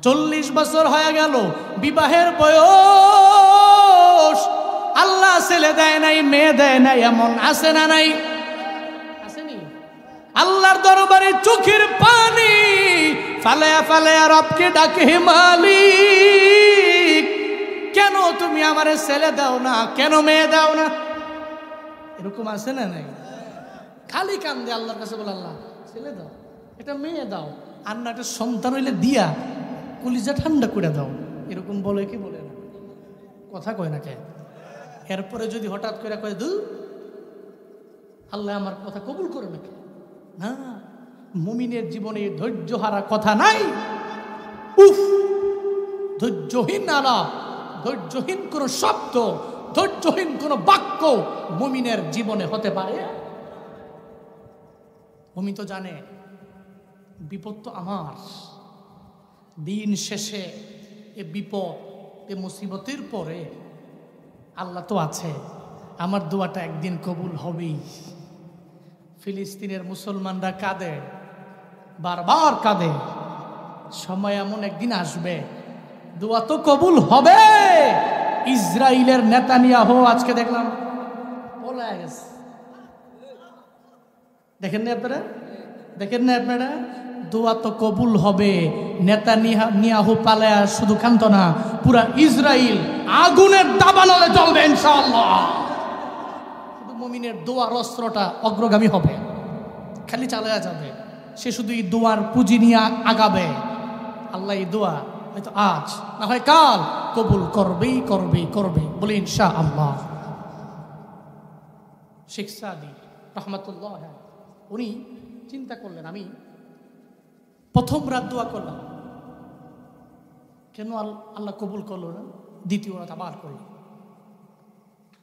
40 বছর হয়ে গেল বিবাহের বয়স, আল্লাহ ছেলে দেয় নাই, মেয়ে দেয় নাই, এমন আছে না নাই? আসেনি? আল্লাহর দরবারে চোখের পানি ফালায়া ফালায়া রবকে ডাকে, মালিক কেন তুমি আমারে ছেলে দাও না, কেন মেয়ে দাও না? এরকম আছে না নাই? খালি কান্দে আল্লাহর কাছে, বলে আল্লাহ ছেলে দাও, এটা মেয়ে দাও, আর না একটা সন্তান হইলে দিয়া কলিজা ঠান্ডা করে দাও। এরকম বলে কি বলে না? কথা কয় না কে? এরপরে যদি হঠাৎ করে কয় দু আল্লাহ আমার কথা কবুল করে নাকি? না, মুমিনের জীবনে ধৈর্য হারা কথা নাই। উফ, ধৈর্যহীন আলাপ, ধৈর্যহীন কোন শব্দ, ধৈর্যহীন কোন বাক্য মুমিনের জীবনে হতে পারে? মুমিন তো জানে বিপদ তো আমার, দিন শেষে এ বিপদ, এ মুসিবতের পরে আল্লাহ তো আছে, আমার দোয়াটা একদিন কবুল হবেই। ফিলিস্তিনের মুসলমানরা কাঁদে, বারবার কাঁদে, সময় এমন একদিন আসবে দোয়া তো কবুল হবে। ইসরায়েলের নেতানিয়াহু আজকে দেখলাম পলায় গেছে, দেখেন না আপনারা? দেখেন না আপনারা? দোয়া তো কবুল হবে। নেতানিয়াহু পালায়া শুধু কান্ত না, পুরা ইসরায়েল আগুনের দাবানলে জ্বলবে ইনশাআল্লাহ। শুধু মুমিনের দোয়ার অস্ত্রটা অগ্রগামী হবে, খালি চালায়া যাবে। সে শুধু এই দোয়ার পুঁজি নিয়ে আগাবে। আল্লাহ এই দোয়া হয়তো আজ না হয় কাল কবুল করবেই করবেই করবে, বলে ইনশাআল্লাহ। শেখ সাদি রহমাতুল্লাহ উনি চিন্তা করলেন, আমি প্রথম রাত দোয়া করলাম, কেন আল্লাহ কবুল করলো না? দ্বিতীয় রাত আবার করলাম,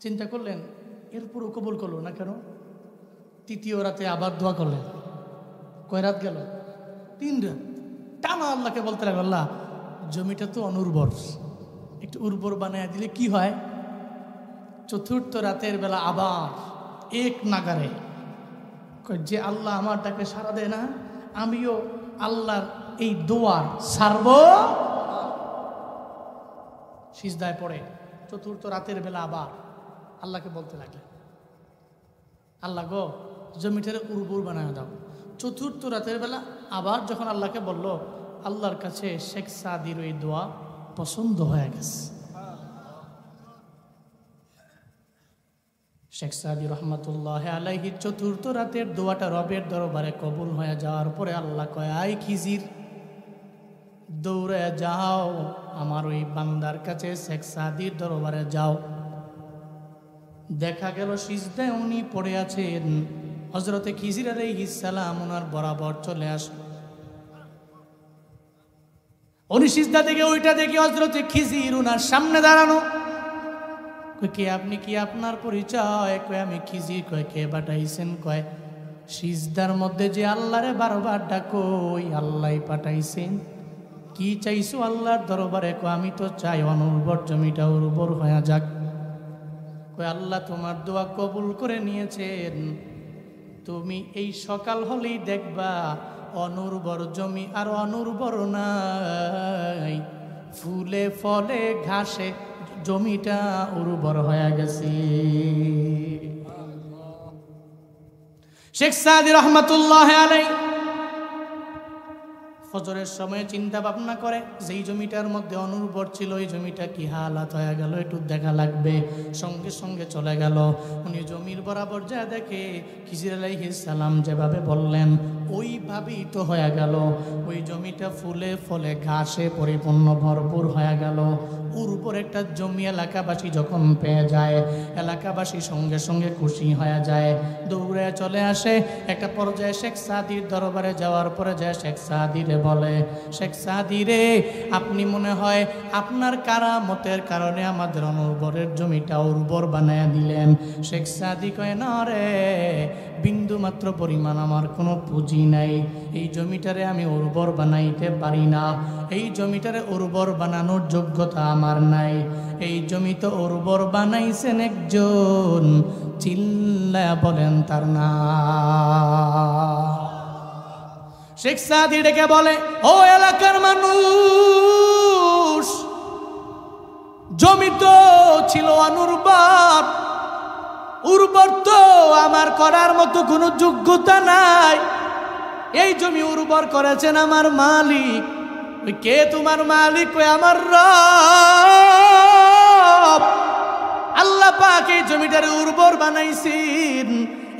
চিন্তা করলেন এরপরও কবুল করলো না কেন? তৃতীয় রাতে আবার দোয়া করলেন। কয় রাত গেল? 3 রাত টানা আল্লাহকে বলতে লাগলো, আল্লাহ জমিটা তো অনুর্বর, একটু উর্বর বানায় দিলে কি হয়? চতুর্থ রাতের বেলা আবার এক নাগারে যে আল্লাহ আমার ডাকে সাড়া দেয় না, আমিও আল্লাহর এই দোয়ার সারব। সিজদায় পড়ে চতুর্থ রাতের বেলা আবার আল্লাহকে বলতে লাগলেন, আল্লাহ গো জমিটারে উর্বর বানায় দাও। চতুর্থ রাতের বেলা আবার যখন আল্লাহকে বলল, আল্লাহর কাছে শেখ সাদির ওই দোয়া পছন্দ হয়ে গেছে। শেখ সাদি রহমাতুল্লাহ আলাইহি চতুর্থ রাতের দোয়াটা রবের দরবারে কবুল হয়ে যাওয়ার পরে আল্লাহ কয়, আই খিজির দৌড়ে যাও আমার ওই বান্দার কাছে, শেখ সাদির দরবারে যাও। দেখা গেল সিজদায় উনি পড়ে আছেন। হযরতে খিজির আলাইহিস সালাম ওনার বরাবর চলে আসলো। উনি সিজদা থেকে ওইটা দেখি হযরতে খিজির ওনার সামনে দাঁড়ানো। কে আপনি? কি আপনার পরিচয়? কয় আমি খিজির। কয় কে পাঠাইছেন? কয় সিজদার মধ্যে যে আল্লাহরে বারবার ডাকো ওই আল্লাহ পাঠাইছেন। কি চাইছো আল্লাহর দরবারে? কয় আমি তো চাই অনুর্বর জমিটা উর্বর হয়ে যাক। কয় আল্লাহ তোমার দোয়া কবুল করে নিয়েছেন, তুমি এই সকাল হলেই দেখবা অনুর্বর জমি আর অনুর্বর নাই, ফুলে ফলে ঘাসে জমিটা উর্বর হয়ে গেছে। শেখ সাদি রহমাতুল্লাহ আলাইহি ফজরের সময় চিন্তা ভাবনা করে, যেই জমিটার মধ্যে অনুর্বর ছিল ওই জমিটা কি হালাত হয়ে গেল, একটু দেখা লাগবে। সঙ্গে সঙ্গে চলে গেল। উনি জমির বরাবর যা দেখে খিজির আলাইহিস সালাম যেভাবে বললেন ওইভাবেই তো হয়ে গেল। ওই জমিটা ফুলে ফলে ঘাসে পরিপূর্ণ ভরপুর হয়ে গেল। উর্বর একটা জমি এলাকাবাসী যখন পেয়ে যায়, এলাকাবাসী সঙ্গে সঙ্গে খুশি হয়ে যায়, দৌড়ে চলে আসে। একটা পর্যায়ে শেখ সাদির দরবারে যাওয়ার পরে যায় শেখ সাদিরে বলে, শেখ সাদি রে, আপনি মনে হয় আপনার কারামতের কারণে আমাদের অনুর্বরের জমিটা উর্বর বানায়া দিলেন। শেখ সাদি কয়, না রে, বিন্দু মাত্র পরিমাণ আমার কোনো পুঁজি নাই, এই জমিটারে আমি উর্বর বানাইতে পারি না, এই জমিটারে উর্বর বানানোর যোগ্যতা আমার নাই। এই জমি তো উর্বর বানাইছেন একজন, চিল্লায়া বলেন তার নাম। শেখ সাদি ডেকে বলে, ও এলাকার মানুষ, জমি তো ছিল অনুর্বর, উর্বর তো আমার করার মতো কোনো যোগ্যতা নাই। এই জমি উর্বর করেছেন আমার মালিক। ওই কে তোমার মালিক? ওই আমার রব। আল্লাহ পাক এই জমিটারে উর্বর বানাইছেন।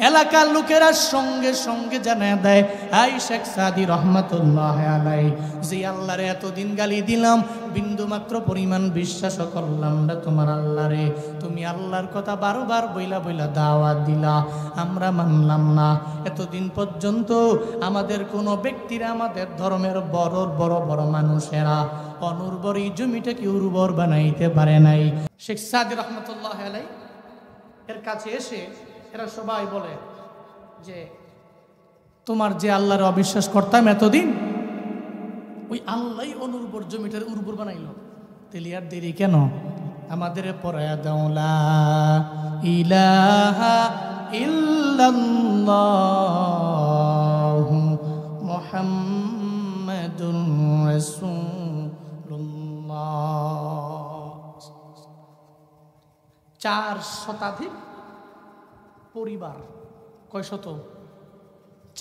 এলাকার লোকেরা সঙ্গে সঙ্গে জানায় দেয়, আই শেখ সাদি রহমাতুল্লাহ আলাই, যে আল্লাহরে এতদিন গালি দিলাম, বিন্দু মাত্র পরিমাণ বিশ্বাস করলাম না তোমার আল্লাহরে। তুমি আল্লাহর কথা বারবার বইলা বইলা দাওয়াত দিলা, আমরা মানলাম না। এতদিন পর্যন্ত আমাদের কোনো ব্যক্তিরা, আমাদের ধর্মের বড় বড় বড় মানুষেরা অনুর্বর এই জমিটাকে উর্বর বানাইতে পারে নাই। শেখ সাদি রহমাতুল্লাহ আলাই এর কাছে এসে এরা সবাই বলে যে, তোমার যে আল্লাহর অবিশ্বাস করতাম এতদিন, ওই আল্লাহ অনুর্বর জমিটার উর্বর বানাইল, তেলি আর দেরি কেন? আমাদের পড়ায়া দাও লা ইলাহা ইল্লাল্লাহু মুহাম্মাদুর রাসূলুল্লাহ। 4 শতাধিক পরিবার, কয় শত?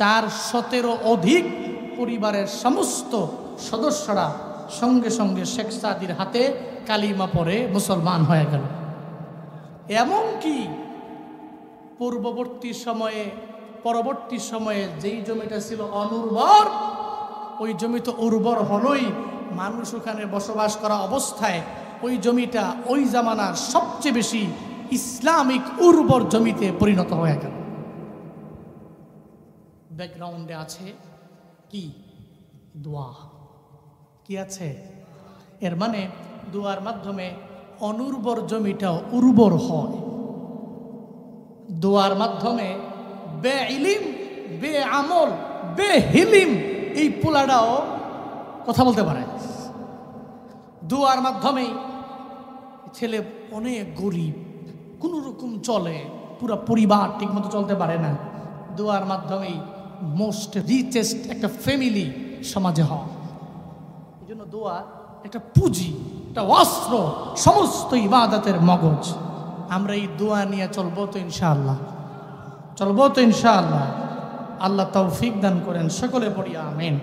400-এরও অধিক পরিবারের সমস্ত সদস্যরা সঙ্গে সঙ্গে শেখ সাদির হাতে কালিমা পড়ে মুসলমান হয়ে গেল। এমনকি পরবর্তী সময়ে যেই জমিটা ছিল অনুর্বর, ওই জমি তো উর্বর হলোই, মানুষ ওখানে বসবাস করা অবস্থায় ওই জমিটা ওই জামানার সবচেয়ে বেশি ইসলামিক উর্বর জমিতে পরিণত হয়ে গেল। ব্যাকগ্রাউন্ডে আছে কি? দোয়া। কি আছে? এর মানে দোয়ার মাধ্যমে অনুর্বর জমিটাও উর্বর হয়। দোয়ার মাধ্যমে বেইলিম, বেআমল, বেহিলিম এই পোলাটাও কথা বলতে পারে। দোয়ার মাধ্যমেই ছেলে অনেক গরিব, কোনো রকম চলে, পুরো পরিবার ঠিকমতো চলতে পারে না, দোয়ার মাধ্যমেই মোস্ট রিচেস্ট একটা ফ্যামিলি সমাজে হয়। এই জন্য দোয়া একটা পুঁজি, একটা অস্ত্র, সমস্ত ইবাদতের মগজ। আমরা এই দোয়া নিয়ে চলবো তো ইনশাআল্লাহ, চলবো তো ইনশাআল্লাহ। আল্লাহ তৌফিক দান করেন, সকলে পড়ি আমিন।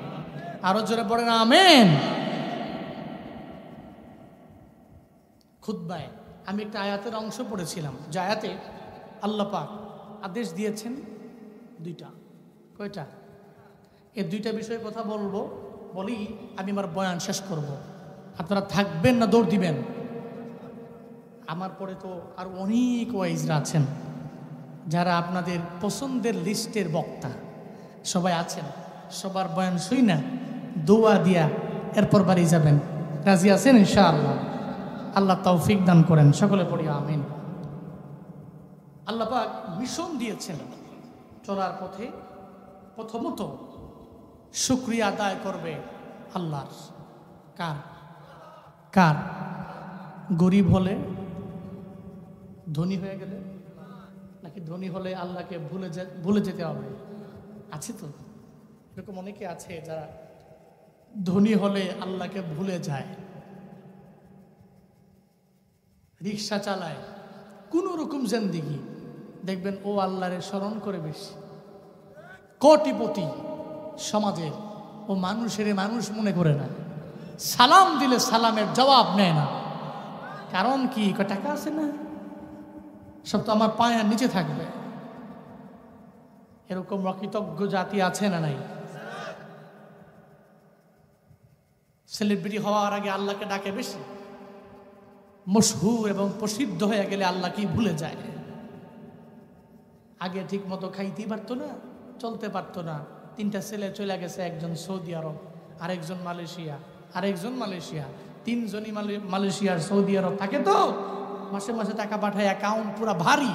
আরো জোরে পড়েন আমিন। খুতবায় আমি একটা আয়াতের অংশ পড়েছিলাম, যে আয়াতে আল্লাহ পাক আদেশ দিয়েছেন দুইটা। কয়টা? এই দুইটা বিষয়ে কথা বলবো, বলি আমি আমার বয়ান শেষ করব। আপনারা থাকবেন না দৌড় দিবেন? আমার পরে তো আর অনেক ওয়াইজরা আছেন যারা আপনাদের পছন্দের লিস্টের বক্তা সবাই আছেন। সবার বয়ান শুই না, দোয়া দিয়া এরপর বাড়ি যাবেন। রাজি আছেন ইনশাআল্লাহ? আল্লাহ তৌফিক দান করেন, সকলে পড়ি আমিন। আল্লাহ পাক মিশন দিয়েছেন, চলার পথে প্রথমত শুকরিয়া আদায় করবে আল্লাহর। কার? কার? গরিব হলে, ধনী হয়ে গেলে, নাকি ধনী হলে আল্লাহকে ভুলে যেতে হবে? আছে তো এরকম অনেকে আছে যারা ধনী হলে আল্লাহকে ভুলে যায়, রিক্সা চালায়, কোনো রকম জিন্দেগি, দেখবেন ও আল্লাহরে স্মরণ করে বেশি। কোটিপতি সমাজের, ও মানুষের মানুষ মনে করে না, সালাম দিলে সালামের জবাব নেয় না। কারণ কি? টাকা আছে না, সব তো আমার পায়ের নিচে থাকবে। এরকম অকৃতজ্ঞ জাতি আছে না নাই? সেলিব্রিটি হওয়ার আগে আল্লাহকে ডাকে বেশি, মশহুর এবং প্রসিদ্ধ হয়ে গেলে আল্লাহকেই ভুলে যায়। আগে ঠিক মতো খাইতেই পারতো না, চলতে পারতো না। 3টা ছেলে চলে গেছে, একজন সৌদি আরব, আরেকজন মালয়েশিয়া, আরেকজন মালয়েশিয়া, 3জনই মালয়েশিয়ার সৌদি আরব থাকে। তো মাসে মাসে টাকা পাঠায়, অ্যাকাউন্ট পুরা ভারী।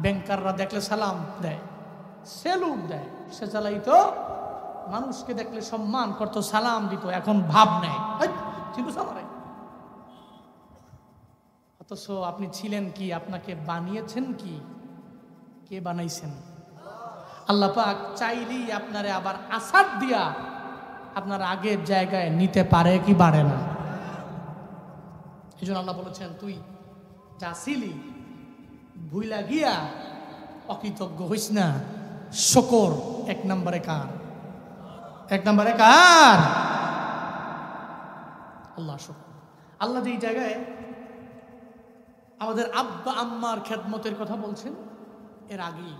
ব্যাংকাররা দেখলে সালাম দেয়, সেলুট দেয়। সে চালাইতো, মানুষকে দেখলে সম্মান করতো, সালাম দিত। এখন ভাব নেয়, অথচ আপনি ছিলেন কি? আপনাকে বানিয়েছেন কি? কে বানাইছেন? আল্লাহ পাক চাইলেই আপনারে আবার আসাদ দিয়া আপনার আগের জায়গায় নিতে পারে কি পারে না? এই জন্য আল্লাহ বলেছেন, তুই যা ছিলি ভুইলা গিয়া অকৃতজ্ঞ হইস না। শুকর এক নম্বরে কার? এক নম্বরে কার? আল্লাহ শুকর। আল্লাহ যে জায়গায় আমাদের আব্বা আম্মার খেদমতের কথা বলছেন, এর আগেই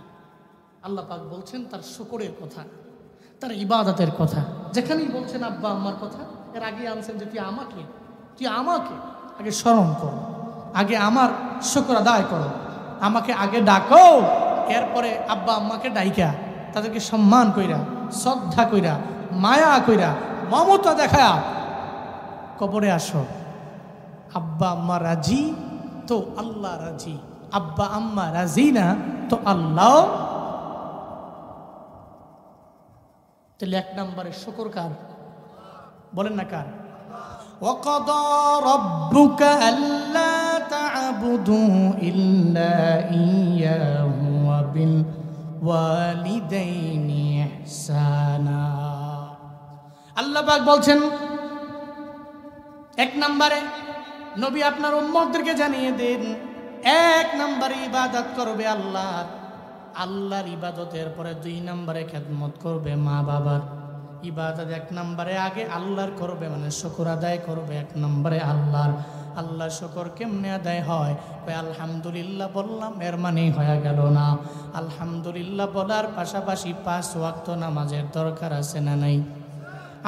আল্লাহ পাক বলছেন তার শুকরের কথা, তার ইবাদতের কথা। যেখানেই বলছেন আব্বা আম্মার কথা, এর আগে আনছেন যে তুই আমাকে আগে স্মরণ করো, আগে আমার শুকর আদায় করো, আমাকে আগে ডাকো, এরপরে আব্বা আম্মাকে ডাইকা তাদেরকে সম্মান কইরা, শ্রদ্ধা কইরা, মায়া কইরা, মমতা দেখায়া কবরে আসো। আব্বা আম্মা রাজি তো আল্লাহ রাজি, আব্বা আম্মা রাজি না তো আল্লাহ। তাহলে এক নম্বরে শুকর কার? বলেন না কার? ওয়াকাদা রাব্বুকা আল্লা তা'বুদু ইল্লা ইয়্যাহু ওয়া বিল ওয়ালিদাইনি ইহসানা। আল্লাহ পাক বলছেন এক নম্বরে নবী আপনার উম্মতদেরকে জানিয়ে দেন, এক নম্বরে ইবাদত করবে আল্লাহর ইবাদতের পরে দুই নম্বরে খেদমত করবে মা বাবার। ইবাদত এক নম্বরে আগে আল্লাহর করবে, মানে শুকর আদায় করবে এক নম্বরে আল্লাহর শুকর কেমনে আদায় হয়? আলহামদুলিল্লাহ বললাম, এর মানেই হয়ে গেল না। আলহামদুলিল্লাহ বলার পাশাপাশি 5 ওয়াক্ত নামাজের দরকার আছে না নাই?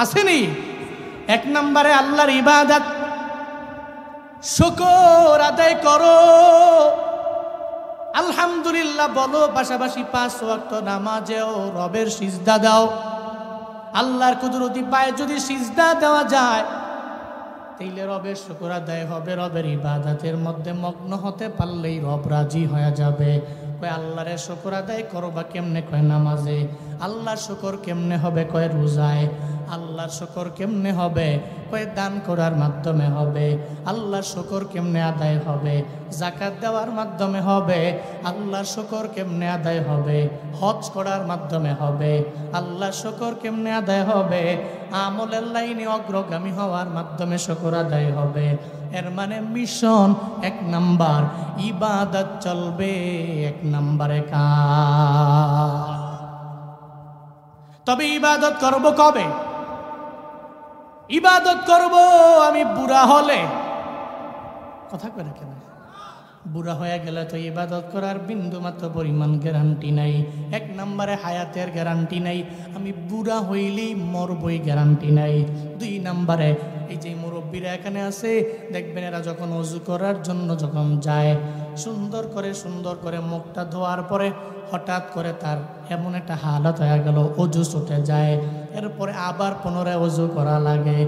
আসেনি? এক নম্বরে আল্লাহর ইবাদত, শুকর আদায় করো, আলহামদুলিল্লাহ বলো, পাশাপাশি 5 ওয়াক্ত নামাজেও রবের সিজদা দাও। আল্লাহর কুদরতি পায়ে যদি সিজদা দেওয়া যায় তাইলে রবের শুকর আদায় হবে। রবের ইবাদতের মধ্যে মগ্ন হতে পারলেই রব রাজি হয়ে যাবে। কয় আল্লাহরে শুকর আদায় করবা কেমনে? কয় নামাজে। আল্লাহর শুকর কেমনে হবে? কয় রোজায়। আল্লাহর শুকর কেমনে হবে? কয় দান করার মাধ্যমে হবে। আল্লাহর শুকর কেমনে আদায় হবে? যাকাত দেওয়ার মাধ্যমে হবে। আল্লাহর শুকর কেমনে আদায় হবে? হজ করার মাধ্যমে হবে। আল্লাহর শুকর কেমনে আদায় হবে? আমলের লাইনে অগ্রগামী হওয়ার মাধ্যমে শুকর আদায় হবে। এর মানে মিশন এক নাম্বার, ইবাদত চলবে এক নম্বরে কাজ। তবে ইবাদত করব কবে? ইবাদত করব আমি বুড়া হলে। কথা কয় না কেন? বুড়া হয়ে গেলে তো ইবাদত করার বিন্দু মাত্র পরিমাণ গ্যারান্টি নাই। এক নম্বরে হায়াতের গ্যারান্টি নাই, আমি বুড়া হইলেই মরবই গ্যারান্টি নাই। 2 নম্বরে এই যে মুরব্বীরা এখানে আছে দেখবেন, এরা যখন ওযু করার জন্য যখন যায়, সুন্দর করে মুখটা ধোয়ার পরে হঠাৎ করে তার এমন একটা হালত হয়ে গেল, ওযু ছুটে যায়। এরপরে আবার পুনরায় ওযু করা লাগে।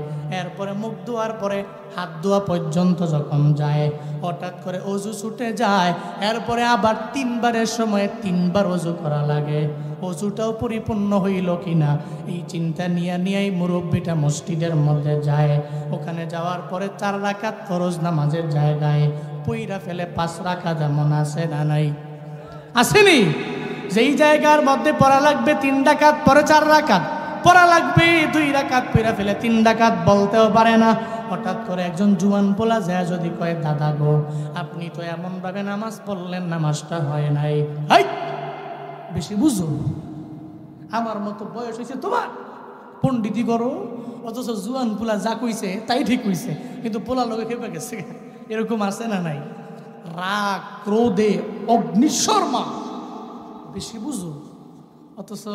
এরপরে মুখ ধোয়ার পরে হাত ধোয়া পর্যন্ত যখন যায়, হঠাৎ করে ওযু ছুটে যায়। এরপরে আবার 3 বারের সময় 3 বার ওযু করা লাগে। ওযুটাও পরিপূর্ণ হইল কিনা এই চিন্তা নিয়েই মুরব্বীটা মসজিদের মধ্যে যায়। ওখানে যাওয়ার পরে 4 রাকাত ফরজ নামাজের জায়গায় পইরা ফেলে 5 রাকাত। এমন আছে না নাই? আসেনি? যেই জায়গার মধ্যে পড়া লাগবে 3 রাকাত, পরে 4 রাকাত পড়া লাগবে, 2 রাকাত পড়া ফেলে 3 রাকাত বলতেও পারে না। হঠাৎ করে একজন জুয়ান পোলা যায় যদি কয়, দাদা গো আপনি তো এমন ভাবে নামাজ পড়লেন, নামাজটা হয় নাই। হাই, বেশি বুঝো, আমার মতো বয়স হয়েছে তোমার, পণ্ডিতি করো, অথচ জুয়ান পোলা যা কইছে তাই ঠিক কইছে, কিন্তু পোলা লোকে খেপে গেছে। এরকম আছে না নাই? রাগ ক্রোধে অগ্নিশর্মা, বেশি বুঝো, অথচ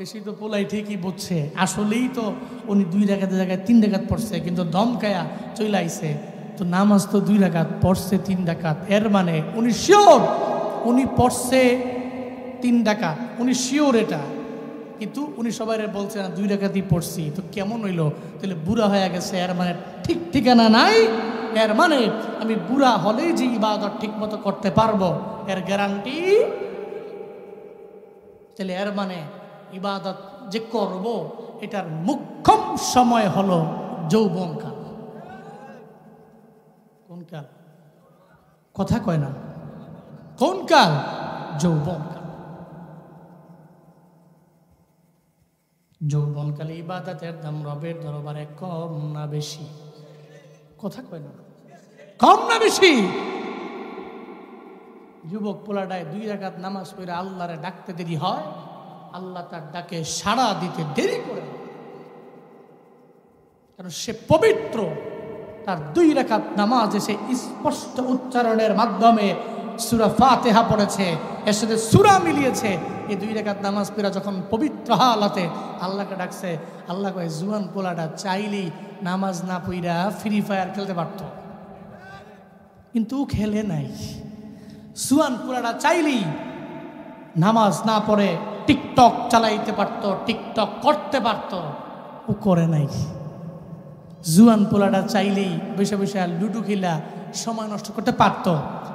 বেশি তো পোলাই ঠিকই বুঝছে। আসলেই তো উনি 2 রাকাতের জায়গায় 3 রাকাত পড়ছে, কিন্তু দমকায়া চলে আইছে। তো নামাজ তো 2 রাকাত, পড়ছে 3 রাকাত। এর মানে উনি শিওর উনি পড়ছে 3 রাকাত, উনি শিওর এটা, কিন্তু উনি সবাই বলছে না 2 রাকাতই পড়ছি। তো কেমন হইলো? তাহলে বুড়া হয়ে গেছে, এর মানে ঠিক ঠিকানা নাই। এর মানে আমি বুড়া হলেই যে ইবাদত ঠিক মতো করতে পারবো এর গ্যারান্টি। তাহলে এর মানে ইবাদত যে করব এটার মুখ্যম সময় হলো যৌবনকাল। কোন কাল? কথা কয় না। কোন কাল? যৌবনকাল। যৌবনকালে ইবাদতের দাম রবের দরবারে কম না বেশি? কথা কয় না। কম না বেশি? যুবক পোলাটায় 2 রাকাত নামাজ পড়ে আল্লাহরে ডাকতে দেরি হয়, আল্লাহ তার ডাকে সাড়া দিতে দেরি করে, কারণ সে পবিত্র। তার 2 রাকাত নামাজ এসে স্পষ্ট উচ্চারণের মাধ্যমে সূরা ফাতিহা পড়েছে, এর সাথে সূরা মিলিয়েছে। এই 2 রাকাত নামাজ পড়া যখন পবিত্র হালাতে আল্লাহকে ডাকছে, আল্লাহ কয় জুয়ান পোলাটা চাইলেই নামাজ না পড়া ফ্রি ফায়ার খেলতে পারত, কিন্তু খেলে নাই। জুয়ান পোলাটা চাইলেই নামাজ না পড়ে টিকটক চালাইতে পারত, টিকটক করতে পারত, ও করে নাই। জুয়ান পোলাটা চাইলেই বসে বসে লুডু খেলা সময় নষ্ট করতে পারত,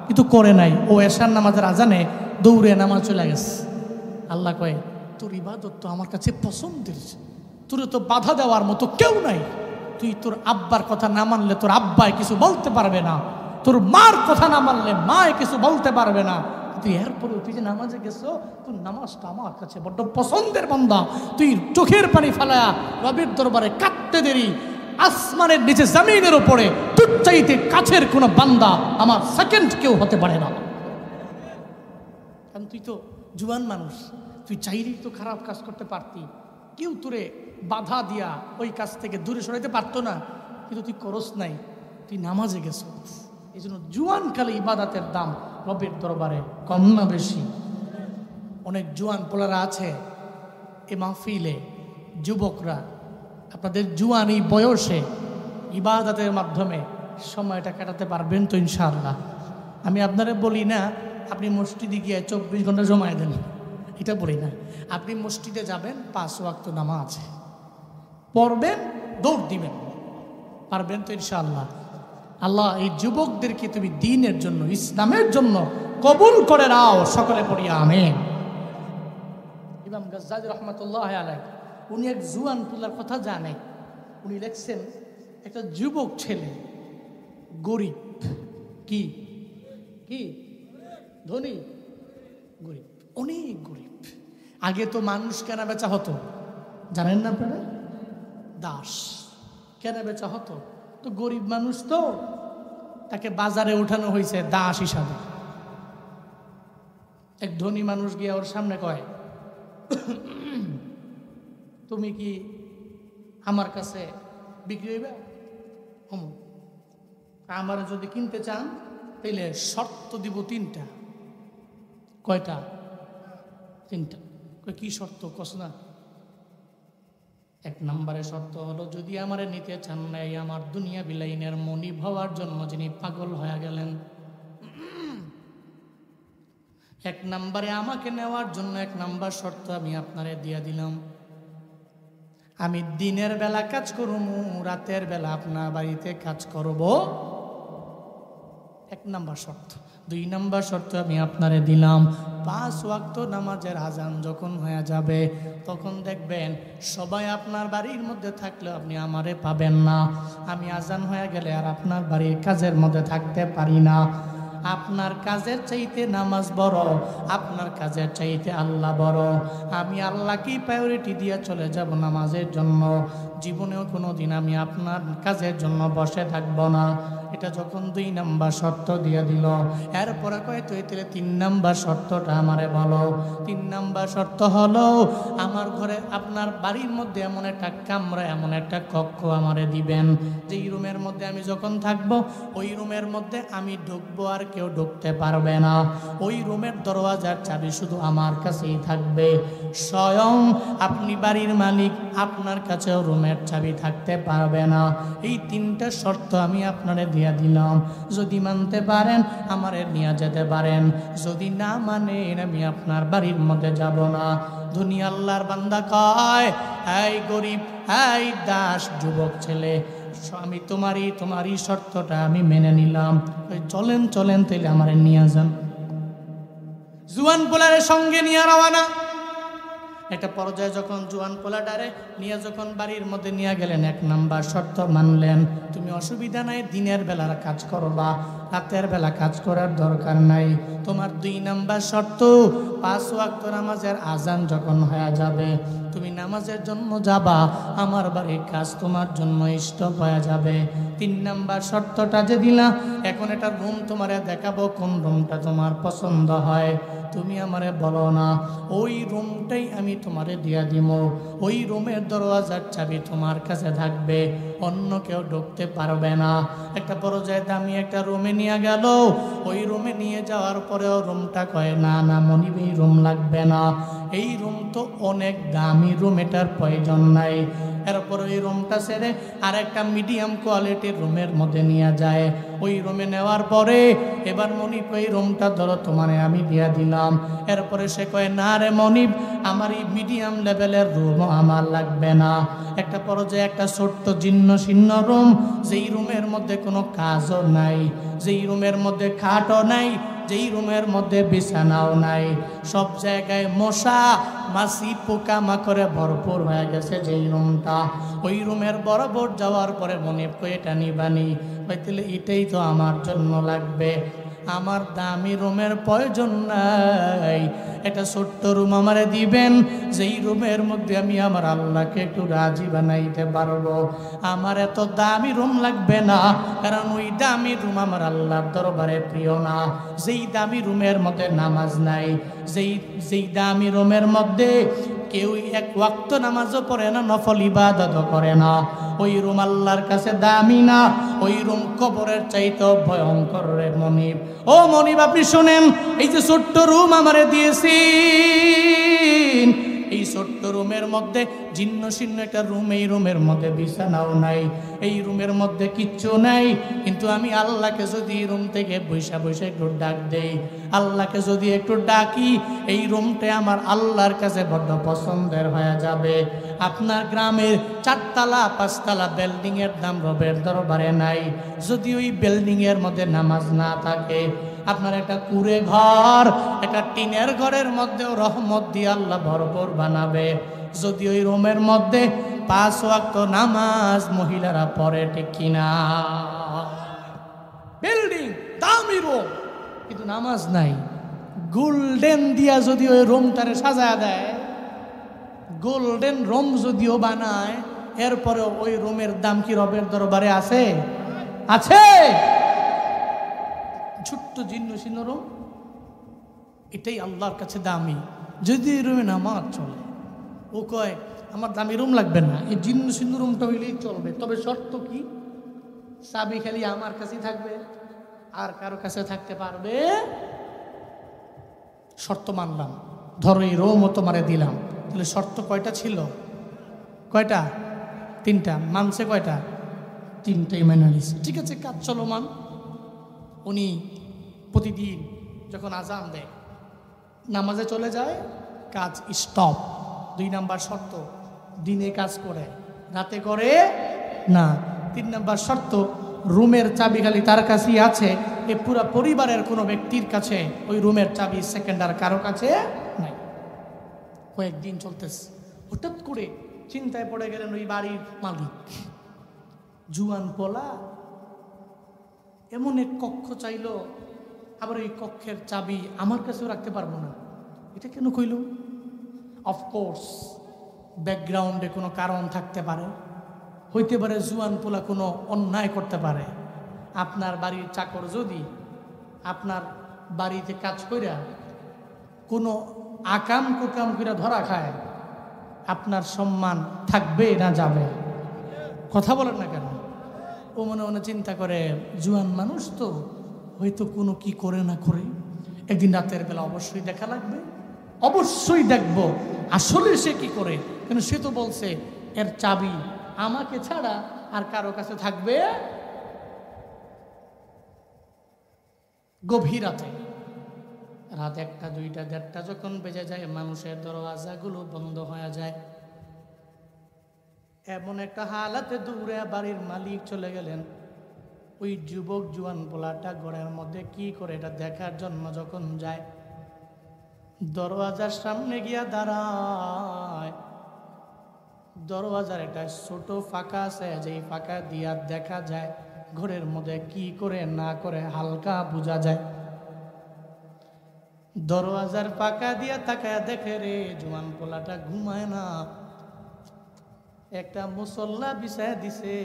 কিন্তু করে নাই। ও এশার নামাজের আজানে দৌড়ে নামাজ চলে গেছে। আল্লাহ কয় তোর ইবাদত তো আমার কাছে পছন্দের, তোর তো বাধা দেওয়ার মতো কেউ নাই। তুই তোর আব্বার কথা না মানলে তোর আব্বায় কিছু বলতে পারবে না, তোর মার কথা না মানলে মায় কিছু বলতে পারবে না, তুই এরপরে তুই যে নামাজে গেছো, তোর নামাজটা আমার কাছে বড্ড পছন্দের বান্দা। তুই চোখের পানি ফেলায়া রবের দরবারে কাঁদতে দেরি, আসমানের নিচে জমিনের উপরে তোর চাইতে কাছের কোনো বান্দা আমার সেকেন্ড কেউ হতে পারে না। কারণ তুই তো জুয়ান মানুষ, তুই চাইলেই তো খারাপ কাজ করতে পারতি, কেউ তোরে বাধা দিয়া ওই কাজ থেকে দূরে সরাইতে পারতো না, কিন্তু তুই করস নাই, তুই নামাজে গেছ। এই জন্য জুয়ান কালে ইবাদতের দাম রবের দরবারে কম না বেশি? অনেক জুয়ান পোলারা আছে এ মাহফিলে, যুবকরা, আপনাদের জুয়ান এই বয়সে ইবাদতের মাধ্যমে সময়টা কাটাতে পারবেন তো ইনশাআল্লাহ? আমি আপনারা বলি না আপনি মসজিদে গিয়ে 24 ঘন্টা জমায় দেন, এটা বলি না। আপনি মসজিদে যাবেন, 5 ওয়াক্ত নামাজ পড়বেন, দৌড় দিবেন, পারবেন তো ইনশাআল্লাহ? আল্লাহ এই যুবকদেরকে তুমি দ্বীনের জন্য, ইসলামের জন্য কবুল করে নাও, সকলে পড়ি আমিন। ইমাম গাজ্জালী রহমাতুল্লাহ আলাইহি উনি এক জুয়ান পোলার কথা জানে। উনি লিখছেন একটা যুবক ছেলে, গরিব, কি কি ধনী, গরিব, অনেক গরিব। আগে তো মানুষ কেনা বেচা হতো, জানেন না আপনারা? দাস কেনা বেচা হতো, তো গরিব মানুষ তো তাকে বাজারে উঠানো হয়েছে দাস হিসাবে। এক ধনী মানুষ গিয়ে ওর সামনে কয়, তুমি কি আমার কাছে বিক্রি হইবে? আমার যদি কিনতে চান তাহলে শর্ত দিব 3টা। কয়টা? 3টা। কি শর্ত? কস না। 1 নম্বরের শর্ত হলো, যদি আমারে নিতে চান নাই, আমার দুনিয়া বিলাইনের মনিব হওয়ার জন্য যিনি পাগল হয়ে গেলেন, 1 নম্বরে আমাকে নেওয়ার জন্য 1 নম্বর শর্ত আমি আপনারে দিয়া দিলাম, আমি দিনের বেলা কাজ করব, রাতের বেলা আপনার বাড়িতে কাজ করব। 1 নম্বর শর্ত। 2 নম্বর শর্ত আমি আপনারে দিলাম, 5 ওয়াক্ত নামাজের আজান যখন হয়ে যাবে তখন দেখবেন সবাই আপনার বাড়ির মধ্যে থাকলেও আপনি আমারে পাবেন না। আমি আজান হয়ে গেলে আর আপনার বাড়ির কাজের মধ্যে থাকতে পারি না। আপনার কাজের চাইতে নামাজ বড়, আপনার কাজের চাইতে আল্লাহ বড়। আমি আল্লাহকেই প্রায়োরিটি দিয়ে চলে যাব নামাজের জন্য। জীবনেও কোনো দিন আমি আপনার কাজের জন্য বসে থাকবো না। এটা যখন 2 নম্বর শর্ত দিয়ে দিল, এরপরে কয় তুই তাহলে 3 নম্বর শর্তটা আমারে বলো। 3 নম্বর শর্ত হলো, আমার ঘরে আপনার বাড়ির মধ্যে এমন একটা কামরা, এমন একটা কক্ষ আমারে দিবেন, যেই রুমের মধ্যে আমি যখন থাকবো ওই রুমের মধ্যে আমি ঢুকবো, আর কেউ ঢুকতে পারবে না। ওই রুমের দরওয়াজার চাবি শুধু আমার কাছেই থাকবে। স্বয়ং আপনি বাড়ির মালিক, আপনার কাছেও রুমের চাবি থাকতে পারবে না। এই 3টা শর্ত আমি আপনারে দিয়া দিলাম। যদি মানতে পারেন আমারে নিয়ে যেতে পারেন, যদি না মানেন আমি আপনার বাড়ির মধ্যে যাব না। দুনিয়া আল্লাহর বান্দা কয়, এই গরিব, এই দাস, যুবক ছেলে, আমি তোমারই শর্তটা আমি মেনে নিলাম, চলেন চলেন তাইলে আমারে নিয়ে যান। জুয়ান পোলারের সঙ্গে নিয়ে রওয়ানা। একটা পর্যায়ে যখন জুয়ান পোলাটারে নিয়ে যখন বাড়ির মধ্যে নিয়ে গেলেন, 1 নম্বর শর্ত মানলেন, তুমি অসুবিধা নাই, দিনের বেলার কাজ করবা, রাতের বেলা কাজ করার দরকার নাই। তোমার 2 নম্বর শর্ত, 5 ওয়াক্ত নামাজের আজান যখন হয়ে যাবে তুমি নামাজের জন্য যাবা, আমার বাড়ির কাজ তোমার জন্য স্টপ হয়ে যাবে। 3 নাম্বার শর্তটা যে দিলা, এখন একটা রুম তোমারে দেখাবো, কোন রুমটা তোমার পছন্দ হয় তুমি আমারে বলো না, ওই রুমটাই আমি তোমারে দিয়া দিব। ওই রুমের দরওয়াজার চাবি তোমার কাছে থাকবে, অন্য কেউ ঢুকতে পারবে না। একটা পর্যায়ে দামি একটা রুমে নিয়ে গেল। ওই রুমে নিয়ে যাওয়ার পরেও রুমটা কয়, না না মনিব, এই রুম লাগবে না, এই রুম তো অনেক দামি রুম, এটার প্রয়োজন নাই। এরপর ওই রুমটা ছেড়ে আর একটা মিডিয়াম কোয়ালিটির রুমের মধ্যে নিয়ে যায়। ওই রুমে নেওয়ার পরে এবার মনিব, এই রুমটা ধরো তোমারে আমি দিয়া দিলাম। এরপরে সে কয়, না রে মনিব, আমার এই মিডিয়াম লেভেলের রুম আমার লাগবে না। একটা পর্যায়ে একটা ছোট্ট জীর্ণ শীর্ণ রুম, যেই রুমের মধ্যে কোনো কাজও নাই, যেই রুমের মধ্যে খাটও নাই, যেই রুমের মধ্যে বিছানাও নাই, সব জায়গায় মশা মাছি পোকা মাকড়ে ভরপুর হয়ে গেছে যেই রুমটা। ওই রুমের বরাবর যাওয়ার পরে মনে কই এটা নিবানি, তাহলে এটাই তো আমার জন্য লাগবে। আমার দামি রুমের প্রয়োজন নাই, একটা ছোট্ট রুম আমারে দিবেন, যেই রুমের মধ্যে আমি আমার আল্লাহকে একটু রাজি বানাইতে পারবো। আমার এত দামি রুম লাগবে না, কারণ ওই দামি রুম আমার আল্লাহর দরবারে প্রিয় না। যেই দামি রুমের মধ্যে নামাজ নাই, যেই দামি রুমের মধ্যে কেউ এক ওয়াক্ত নামাজও পড়ে না, নফল ইবাদতও করে না, ওই রুম আল্লাহর কাছে দামি না। ওই রুম কবরের চাইতে ভয়ঙ্কর রে মনিব। ও মনিব, আপনি শোনেন, এই যে ছোট্ট রুম আমারে দিয়েছি, এই ছোট্ট রুমের মধ্যে জীর্ণ শীর্ণ একটা রুম, এই রুমের মধ্যে বিছানাও নাই, এই রুমের মধ্যে কিচ্ছু নাই, কিন্তু আমি আল্লাহকে যদি রুম থেকে বৈশা বৈশা একটু ডাক দেই, আল্লাহকে যদি একটু ডাকি, এই রুমটা আমার আল্লাহর কাছে বড্ড পছন্দের হয়ে যাবে। আপনার গ্রামের 4 তলা 5 তলা বিল্ডিং এর দাম রবের দরবারে নাই। যদি ওই বিল্ডিং এর মধ্যে নামাজ না থাকে, আপনার একটা কুড়ে ঘর, একটা টিনের ঘরের মধ্যেও রহমত দিয়ে আল্লাহ ভরপুর বানাবে। যদি ওই রুমের মধ্যে 5 ওয়াক্ত নামাজ মহিলারা পড়ে, ঠিক কিনা? বিল্ডিং দামি রুম, কিন্তু নামাজ নাই। গোল্ডেন দিয়া যদি ওই রুমটারে সাজা দেয়, গোল্ডেন রুম যদিও বানায়, এরপরে ওই রুমের দাম কি রবের দরবারে আছে? আছে। ছোট্ট জীর্ণ শীর্ণ রুম, এটাই আল্লাহর কাছে দামি। যদি এই রুমে নামাজ চলে, ও কয় আমার দামি রুম লাগবে না, এই জীর্ণ শীর্ণ রুমটা হইলেই চলবে। তবে শর্ত কি? চাবি খালি আমার কাছেই থাকবে, আর কারো কাছে থাকতে পারবে। শর্ত মানলাম, ধরো এই রুমও তোমারে দিলাম, তাহলে শর্ত কয়টা ছিল? কয়টা? 3টা। মানছে কয়টা? 3টাই মেনে নিছে। ঠিক আছে, কাজ চলমান। উনি প্রতিদিন যখন আজান দেয় নামাজে চলে যায়, কাজ স্টপ। 2 নাম্বার শর্ত, দিনে কাজ করে, রাতে করে না। 3 নাম্বার শর্ত, রুমের চাবি খালি তার কাছেই আছে, এ পুরা পরিবারের কোনো ব্যক্তির কাছে ওই রুমের চাবি সেকেন্ডার কারো কাছে নাই। কয়েকদিন চলতেছে, হঠাৎ করে চিন্তায় পড়ে গেলেন ওই বাড়ির মালিক, জুয়ান পোলা, এমন এক কক্ষ চাইলো, আবার এই কক্ষের চাবি আমার কাছেও রাখতে পারবো না। এটা কেন কইল? অফকোর্স ব্যাকগ্রাউন্ডে কোনো কারণ থাকতে পারে, হইতে পারে জুয়ান পোলা কোনো অন্যায় করতে পারে। আপনার বাড়ির চাকর যদি আপনার বাড়িতে কাজ কইরা কোনো আকাম কুকাম কইরা ধরা খায়, আপনার সম্মান থাকবে না যাবে? কথা বলেন না কেন? ও মনে মনে চিন্তা করে, জুয়ান মানুষ তো, হয়তো কোনো কি করে না করে, একদিন রাতের বেলা অবশ্যই দেখা লাগবে, অবশ্যই দেখব আসলে সে কি করে। কেন সে তো বলছে এর চাবি আমাকে ছাড়া আর কারো কাছে থাকবে। গভীর রাতে, রাত 1টা 2টা 1:30 যখন বেজে যায়, মানুষের দরওয়াজাগুলো বন্ধ হয়ে যায়। এমন একটা হালাতে দূরে বাড়ির মালিক চলে গেলেন। ওই যুবক জুয়ান পোলাটা ঘরের মধ্যে কি করে এটা দেখার জন্য যখন যায়, দরওয়াজার সামনে গিয়া দাঁড়ায়। দরওয়াজার একটা ছোট ফাঁকা আছে, যেই ফাঁকা দিয়া দেখা যায় ঘরের মধ্যে কি করে না করে হালকা বোঝা যায়। দরওয়াজার পাকা দিয়া তাকায় দেখে রে জোয়ান পোলাটা ঘুমায় না, একটা মুসল্লা বিছায় দিছে,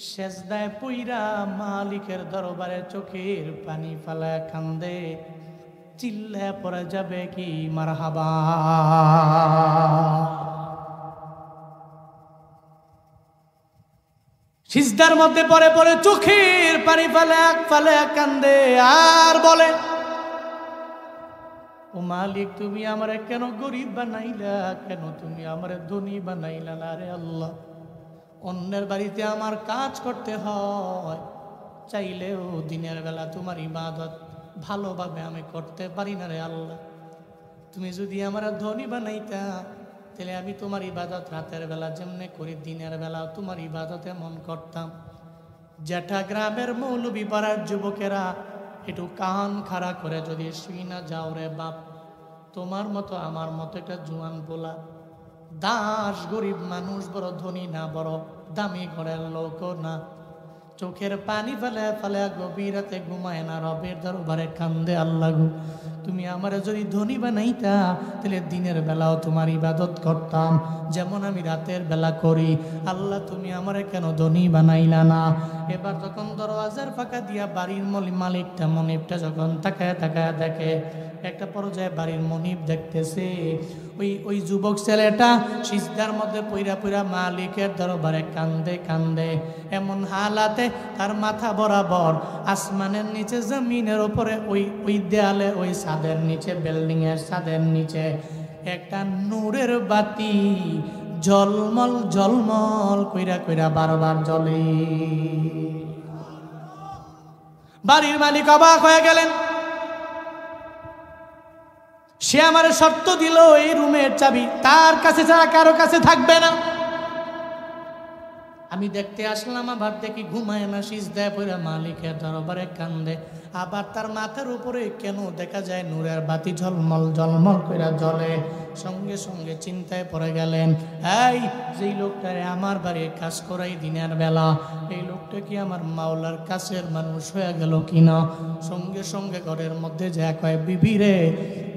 সেজদায় পইরা মালিকের দরবারে চোখের পানি ফালায় কান্দে, চিল্লায় পড়ে যাবে কি মারহাবা। সিজদার মধ্যে পড়ে পড়ে চোখের পানি ফালে কান্দে আর বলে, ও মালিক তুমি আমারে কেন গরিব বানাইলা, কেন তুমি আমারে ধনী বানাইলা না রে আল্লাহ। অন্যের বাড়িতে আমার কাজ করতে হয়, চাইলেও দিনের বেলা তোমার ইবাদত ভালোভাবে আমি করতে পারি না রে আল্লাহ। তুমি যদি আমার ধনী বানাইতা তাহলে আমি তোমার ইবাদত রাতের বেলা যেমনে করি দিনের বেলা তোমার ইবাদত এমন করতাম। যেটা গ্রামের মৌলবি পাড়ার যুবকেরা একটু কান খাড়া করে যদি শুই না যাও রে বাপ, তোমার মতো আমার মতো একটা জোয়ান পোলা, দাস গরিব মানুষ, বড় ধনী না, বড় দামি ঘরের লোক না, চোখের পানি ফেলে ফেলে গভীর রাতে ঘুমায় না, রবের দরবারে কান্দে, আল্লাহ গো তুমি আমারে যদি ধনী বানাইতা তাহলে দিনের বেলাও তোমার ইবাদত করতাম যেমন আমি রাতের বেলা করি। আল্লাহ তুমি আমারে কেন ধনী বানাইলা না। এবার যখন দরওয়াজার ফাঁকা দিয়া বাড়ির মালিকটা মনিবটা যখন তাকায় তাকায় দেখে, একটা পর্যায়ে বাড়ির মনিব দেখতেছে ওই যুবক ছেলেটা সিজদার মধ্যে পইরা পইরা মালিকের দরবারে কান্দে কান্দে, এমন হালাতে তার মাথা বরাবর আসমানের নিচে জমিনের উপরে ওই দেয়ালে ওই ছাদের নিচে বিল্ডিং এর ছাদের নিচে একটা নূরের বাতি ঝলমল ঝলমল কইরা কইরা বারবার জ্বলে। বাড়ির মালিক অবাক হয়ে গেলেন। সে আমার শর্ত দিল এই রুমের চাবি তার কাছে ছাড়া কারো কাছে থাকবে না। আমি দেখতে আসলাম, আবার দেখি ঘুমায় না, সিজদায় পড়ে মালিকের দরবারে কান্দে। আবার তার মাথার উপরে কেন দেখা যায় নূরের বাতি ঝলমল ঝলমল করে জ্বলে। সঙ্গে সঙ্গে চিন্তায় পড়ে গেলেন, এই যেই লোকটারে আমার বাড়ির কাজ করাই দিনের বেলা, এই লোকটা কি আমার মাওলার কাছের মানুষ হয়ে গেল কিনা। সঙ্গে সঙ্গে ঘরের মধ্যে যা কয়, বিবি রে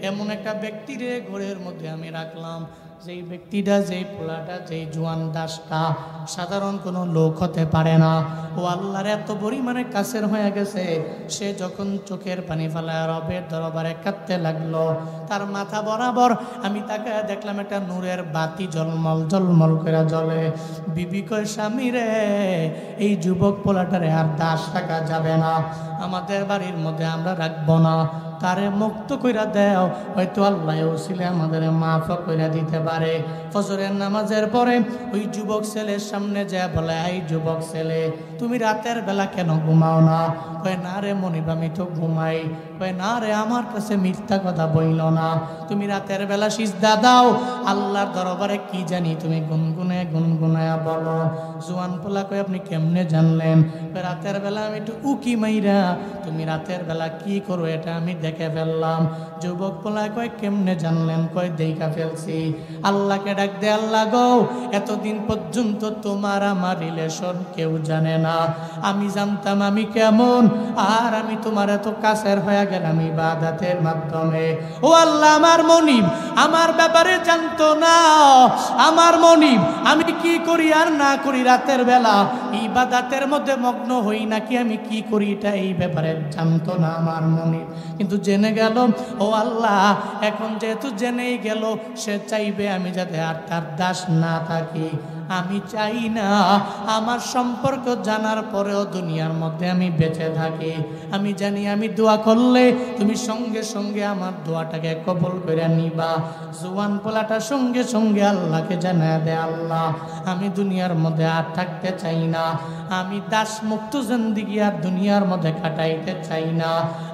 এমন একটা ব্যক্তি রে ঘরের মধ্যে আমি রাখলাম, যেই ব্যক্তিটা, যেই পোলাটা, যেই জোয়ান দাসটা সাধারণ কোনো লোক হতে পারে না, ও আল্লাহর এত পরিমাণে কাছের হয়ে গেছে। সে যখন চোখের পানি ফেলায় রবের দরবারে কাঁদতে লাগলো, তার মাথা বরাবর আমি তাকে দেখলাম একটা নূরের বাতি ঝলমল ঝলমল করে জ্বলে। বিবি কয়, স্বামী রে এই যুবক পোলাটারে আর দাস রাখা যাবে না, আমাদের বাড়ির মধ্যে আমরা রাখবো না, তারে মুক্ত কইরা দেও, হয়তো আল্লাহ ওসিলে আমাদের মাফ কইরা দিতে পারে। ফজরের নামাজের পরে ওই যুবক ছেলের সামনে যায় বলে, এই যুবক ছেলে তুমি রাতের বেলা কেন ঘুমাও না? কয়, না রে মনিব আমি তো ঘুমাই। কয়, না রে আমার কাছে মিথ্যা কথা বইল না, তুমি রাতের বেলা সিজদা দাও আল্লাহর দরবারে কি জানি তুমি গুনগুনে গুনগুনায়া বলো। জোয়ান পোলা কয়, আপনি কেমনে জানলেন? কয়, রাতের বেলা আমি একটু উকি মাইরা তুমি রাতের বেলা কি করো এটা আমি দেখে ফেললাম। যুবক পোলা কয়, কেমনে জানলেন? কয়, দেখা ফেলছি। আল্লাহকে ডাক দে, আল্লাহ গো এতদিন পর্যন্ত তোমার আমার রিলেশন কেউ জানে না, আমি জানতাম আমি কেমন, আর আমি তোমার এত কাছের হয়ে গেলাম ইবাদতের মাধ্যমে। ও আল্লাহ আমার মনিব আমার ব্যাপারে জানতো না, আমার মনিব আমি কি করি আর না করি, রাতের বেলা ইবাদতের মধ্যে মগ্ন হই নাকি আমি কি করি এটা এই ব্যাপারে জানতো না আমার মনিব, কিন্তু জেনে গেল। ও আল্লাহ এখন যেহেতু জেনেই গেল, সে চাইবে আমি যাতে আর তার দাস না থাকি। আমি চাই না আমার সম্পর্ক জানার পরেও দুনিয়ার মধ্যে আমি বেঁচে থাকি। আমি জানি আমি দোয়া করলে তুমি সঙ্গে সঙ্গে আমার দোয়াটাকে কবুল করে নিবা। জোয়ান পোলাটা সঙ্গে সঙ্গে আল্লাহকে জানায় দে, আল্লাহ আমি দুনিয়ার মধ্যে আর থাকতে চাই না, আমি দাস মুক্ত জিন্দেগি আর দুনিয়ার মধ্যে কাটাইতে চাই না।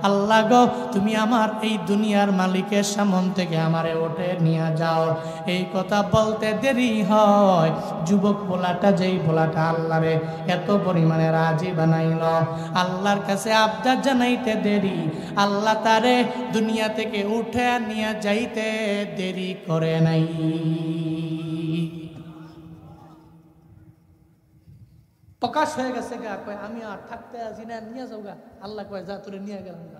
আল্লাহ গো তুমি আমার এই দুনিয়ার মালিকের সামন থেকে আমারে ওঠে নিয়ে যাও। এই কথা বলতে দেরি হয়, যুবক পোলাটা যেই পোলাটা আল্লাহরে এত পরিমাণে রাজি বানাইল, আল্লাহর কাছে আবদার জানাইতে দেরি, আল্লাহ তারে দুনিয়া থেকে উঠে নিয়ে যাইতে দেরি করে নাই। প্রকাশ হয়ে গেছে গা, কয় আমি আর থাকতে আসি না, নিয়ে যাও গা। আল্লাহ কয়, যা তোরে নিয়ে গেলাম গা।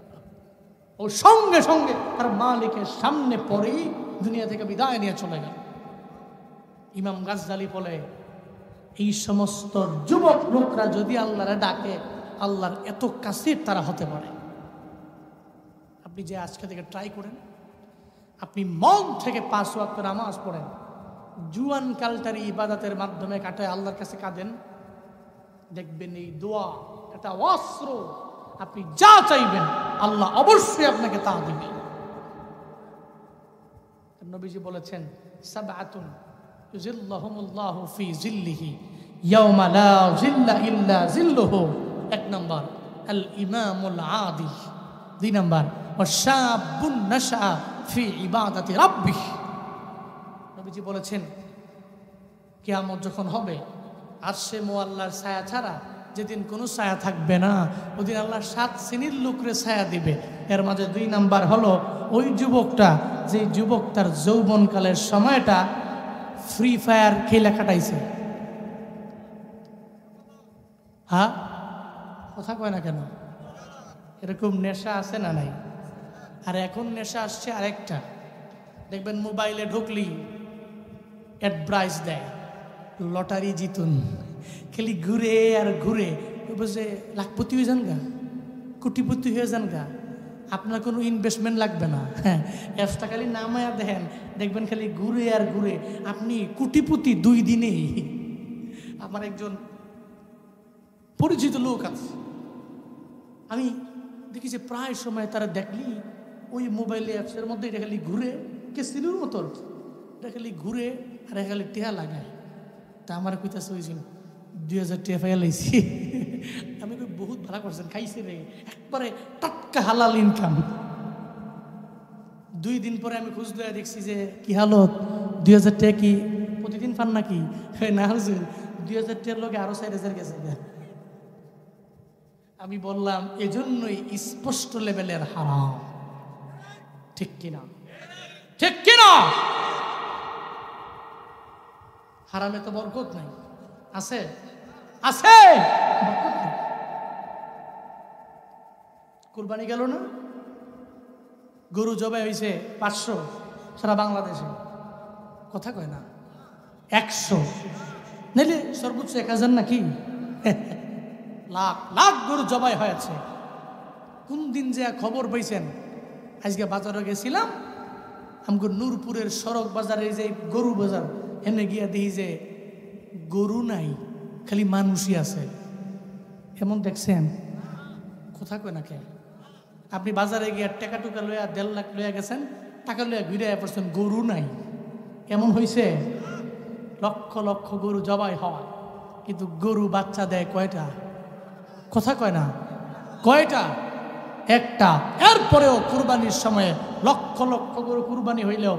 ও সঙ্গে সঙ্গে তার মালিকের সামনে পড়েই দুনিয়া থেকে বিদায় নিয়ে চলে গেল। ইমাম গাজ্জালি বলে, এই সমস্ত যুবক লোকরা যদি আল্লাহরে ডাকে, আল্লাহর এত কাছে তারা হতে পারে। আপনি যে আজকে থেকে ট্রাই করেন, আপনি মন থেকে 5 ওয়াক্ত নামাজ পড়েন, জুয়ান কালটারি ইবাদতের মাধ্যমে কাটায় আল্লাহর কাছে কাঁদেন, দেখবেন এই দোয়া এটা অস্ত্র। আপনি যা চাইবেন আল্লাহ অবশ্যই আপনাকে তা দিবেন। নবীজি বলেছেন, সাবআতুন ইউজিল্লাহুমুল্লাহু ফি জিল্লিহি ইয়াওমা লা জিল্লা ইল্লা জিল্লুহু। 1 নম্বর আল ইমামুল আদিল, 2 নম্বর ওয়াশাবুন নাশা ফি ইবাদাতি রাব্বিহ। নবীজি বলেছেন, কিয়ামত যখন হবে, আরশে মুআল্লার ছায়া ছাড়া যেদিন কোনো ছায়া থাকবে না, ওদিন আল্লাহ 7 শ্রেণীর লোকরে ছায়া দিবে। এর মাঝে 2 নাম্বার হলো ওই যুবকটা, যে যুবক তার যৌবনকালের সময়টা ফ্রি ফায়ার খেলে কাটাইছে। হ্যাঁ, কথা কয় না কেন? এরকম নেশা আছে না নাই? আর এখন নেশা আসছে আরেকটা, দেখবেন মোবাইলে ঢুকলি অ্যাডভাইস দেয়, লটারি জিতুন, খালি ঘুরে আর ঘুরে বুঝে লাখপতি হয়ে যান গা, কোটিপতি হয়ে যান গা, আপনার কোনো ইনভেস্টমেন্ট লাগবে না। হ্যাঁ, অ্যাপসটা খালি নামায়া দেখেন, দেখবেন খালি ঘুরে আর ঘুরে আপনি কোটিপতি 2 দিনেই। আমার একজন পরিচিত লোক আছে, আমি দেখি যে প্রায় সময় তারা দেখলি ওই মোবাইল অ্যাপসের মধ্যে এটা খালি ঘুরে, কেসিনোর মতো এটা খালি ঘুরে আর খালি টেহা লাগায়। তা আমার কইতাছে, ওই 2000 টাকা পাইয়া লাইছি। আমি কই, বহুত ভালো করছেন, খাইছে রে, একবারে টাটকা হালাল ইনকাম। 2 দিন পরে আমি খুঁজ দেয়া দেখছি যে কি হালত, 2000 টাকা কি প্রতিদিন পান নাকি? না হুজুর, 2000 টাকার লোকে আরো 4000 গেছে। আমি বললাম, এজন্যই স্পষ্ট লেভেলের হারাম। ঠিক কিনা? ঠিক কিনা? হারামে তো বরকত নাই, আছে? আছে। কুরবানি গেল না, গরু জবাই হয়েছে 500 সারা বাংলাদেশে, কথা কয় না 100, নাইলে সর্বোচ্চ 1000 নাকি? লাখ লাখ গরু জবাই হয়েছে। কোন দিন যে খবর পাইছেন? আজকে বাজারে গেছিলাম, আমগো নূরপুরের সড়ক বাজারে, যে গরু বাজার, এনে গিয়া দেখি যে গরু নাই, খালি মানুষই আছে। এমন দেখছেন? কথা কয় না কে? আপনি বাজারে গিয়া টাকা টুকা লইয়া 1.5 লাখ লইয়া গেছেন, টাকা লইয়া ঘুরে পড়ছেন, গরু নাই। এমন হয়েছে? লক্ষ লক্ষ গরু জবাই হয়, কিন্তু গরু বাচ্চা দেয় কয়টা? কথা কয় না, কয়টা? একটা। এরপরেও কুরবানির সময়ে লক্ষ লক্ষ গরু কুরবানি হইলেও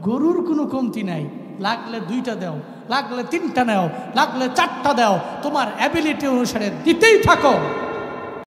গরুর কোনো কমতি নাই। লাগলে 2টা দাও, লাগলে 3টা নাও, লাগলে 4টা দাও, তোমার অ্যাবিলিটি অনুসারে দিতেই থাকো।